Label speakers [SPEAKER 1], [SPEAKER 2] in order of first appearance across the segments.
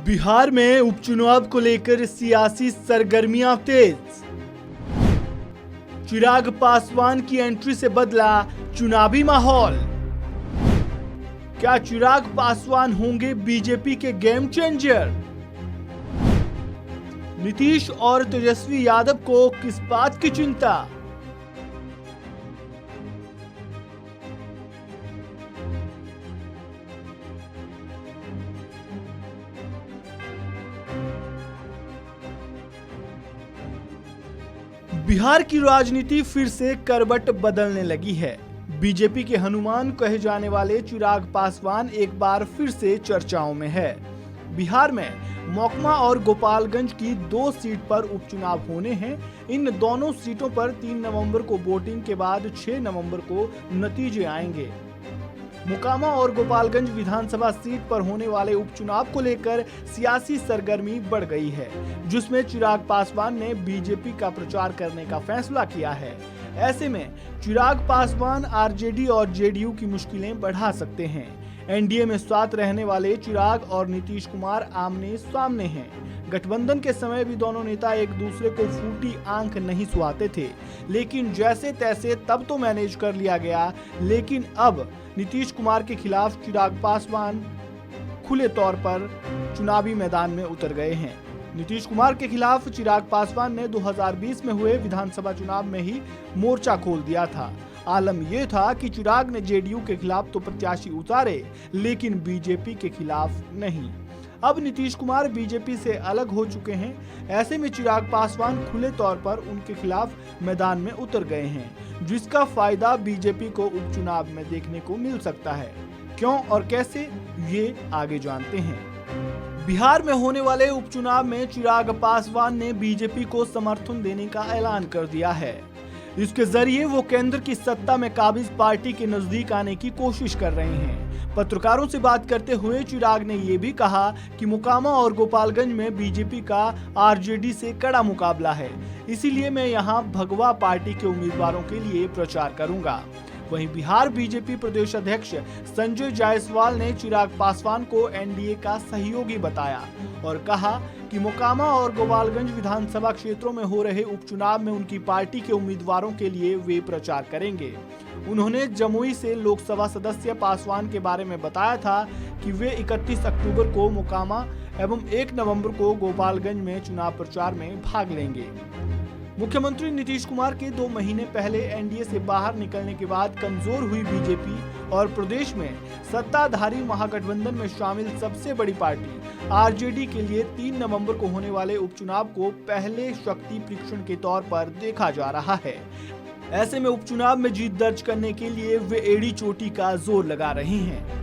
[SPEAKER 1] बिहार में उपचुनाव को लेकर सियासी सरगर्मियां तेज। चिराग पासवान की एंट्री से बदला चुनावी माहौल। क्या चिराग पासवान होंगे बीजेपी के गेम चेंजर? नीतीश और तेजस्वी यादव को किस बात की चिंता? बिहार की राजनीति फिर से करवट बदलने लगी है। बीजेपी के हनुमान कहे जाने वाले चिराग पासवान एक बार फिर से चर्चाओं में है। बिहार में मोकमा और गोपालगंज की 2 सीट पर उपचुनाव होने हैं। इन दोनों सीटों पर 3 नवंबर को वोटिंग के बाद 6 नवंबर को नतीजे आएंगे। मोकामा और गोपालगंज विधानसभा सीट पर होने वाले उपचुनाव को लेकर सियासी सरगर्मी बढ़ गई है, जिसमें चिराग पासवान ने बीजेपी का प्रचार करने का फैसला किया है। ऐसे में चिराग पासवान आरजेडी और जेडीयू की मुश्किलें बढ़ा सकते हैं। एनडीए में साथ रहने वाले चिराग और नीतीश कुमार आमने सामने हैं। गठबंधन के समय भी दोनों नेता एक दूसरे को फूटी आंख नहीं सुहाते थे, लेकिन जैसे तैसे तब तो मैनेज कर लिया गया। लेकिन अब नीतीश कुमार के खिलाफ चिराग पासवान खुले तौर पर चुनावी मैदान में उतर गए हैं। नीतीश कुमार के खिलाफ चिराग पासवान ने 2020 में हुए विधानसभा चुनाव में ही मोर्चा खोल दिया था। आलम यह था कि चिराग ने जेडीयू के खिलाफ तो प्रत्याशी उतारे, लेकिन बीजेपी के खिलाफ नहीं। अब नीतीश कुमार बीजेपी से अलग हो चुके हैं। ऐसे में चिराग पासवान खुले तौर पर उनके खिलाफ मैदान में उतर गए हैं, जिसका फायदा बीजेपी को उपचुनाव में देखने को मिल सकता है। क्यों और कैसे, ये आगे जानते हैं। बिहार में होने वाले उपचुनाव में चिराग पासवान ने बीजेपी को समर्थन देने का ऐलान कर दिया है। इसके जरिए वो केंद्र की सत्ता में काबिज पार्टी के नजदीक आने की कोशिश कर रहे हैं। पत्रकारों से बात करते हुए चिराग ने ये भी कहा कि मोकामा और गोपालगंज में बीजेपी का आरजेडी से कड़ा मुकाबला है, इसीलिए मैं यहां भगवा पार्टी के उम्मीदवारों के लिए प्रचार करूंगा। वहीं बिहार बीजेपी प्रदेश अध्यक्ष संजय जायसवाल ने चिराग पासवान को एनडीए का सहयोगी बताया और कहा कि मोकामा और गोपालगंज विधानसभा क्षेत्रों में हो रहे उपचुनाव में उनकी पार्टी के उम्मीदवारों के लिए वे प्रचार करेंगे। उन्होंने जमुई से लोकसभा सदस्य पासवान के बारे में बताया था कि वे 31 अक्टूबर को मोकामा एवं 1 नवंबर को गोपालगंज में चुनाव प्रचार में भाग लेंगे। मुख्यमंत्री नीतीश कुमार के 2 महीने पहले एनडीए से बाहर निकलने के बाद कमजोर हुई बीजेपी और प्रदेश में सत्ताधारी महागठबंधन में शामिल सबसे बड़ी पार्टी आरजेडी के लिए 3 नवंबर को होने वाले उपचुनाव को पहले शक्ति परीक्षण के तौर पर देखा जा रहा है। ऐसे में उपचुनाव में जीत दर्ज करने के लिए वे एड़ी चोटी का जोर लगा रही हैं।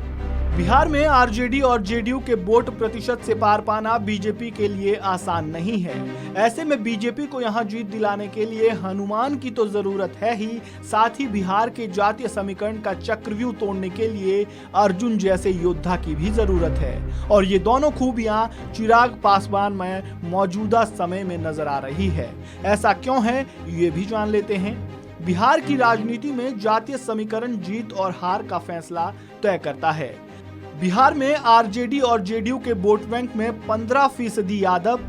[SPEAKER 1] बिहार में आरजेडी और जेडीयू के वोट प्रतिशत से पार पाना बीजेपी के लिए आसान नहीं है। ऐसे में बीजेपी को यहां जीत दिलाने के लिए हनुमान की तो जरूरत है ही, साथ ही बिहार के जातीय समीकरण का चक्रव्यूह तोड़ने के लिए अर्जुन जैसे योद्धा की भी जरूरत है। और ये दोनों खूबियां चिराग पासवान में मौजूदा समय में नजर आ रही है। ऐसा क्यों है, ये भी जान लेते हैं। बिहार की राजनीति में जातीय समीकरण जीत और हार का फैसला तय करता है। बिहार में आरजेडी और जेडीयू के वोट बैंक में 15% यादव,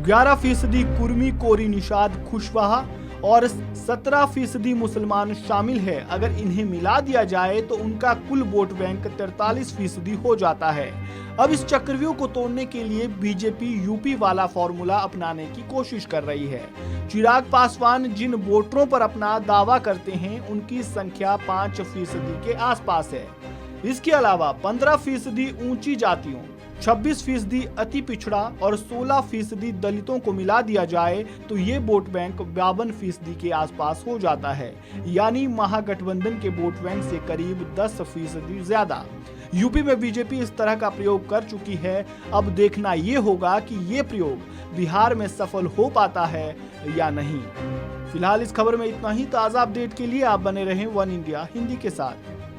[SPEAKER 1] 11% कुर्मी कोरी निषाद कुशवाहा और 17% मुसलमान शामिल है। अगर इन्हें मिला दिया जाए तो उनका कुल वोट बैंक 43% हो जाता है। अब इस चक्रव्यूह को तोड़ने के लिए बीजेपी यूपी वाला फॉर्मूला अपनाने की कोशिश कर रही है। चिराग पासवान जिन वोटरों पर अपना दावा करते हैं, उनकी संख्या 5% के आसपास है। इसके अलावा 15% ऊंची जातियों, 26% अति पिछड़ा और 16% दलितों को मिला दिया जाए तो ये वोट बैंक 52% के आसपास हो जाता है, यानी महागठबंधन के वोट बैंक से करीब 10% ज्यादा। यूपी में बीजेपी इस तरह का प्रयोग कर चुकी है। अब देखना ये होगा कि ये प्रयोग बिहार में सफल हो पाता है या नहीं। फिलहाल इस खबर में इतना ही। ताजा अपडेट के लिए आप बने रहें वन इंडिया हिंदी के साथ।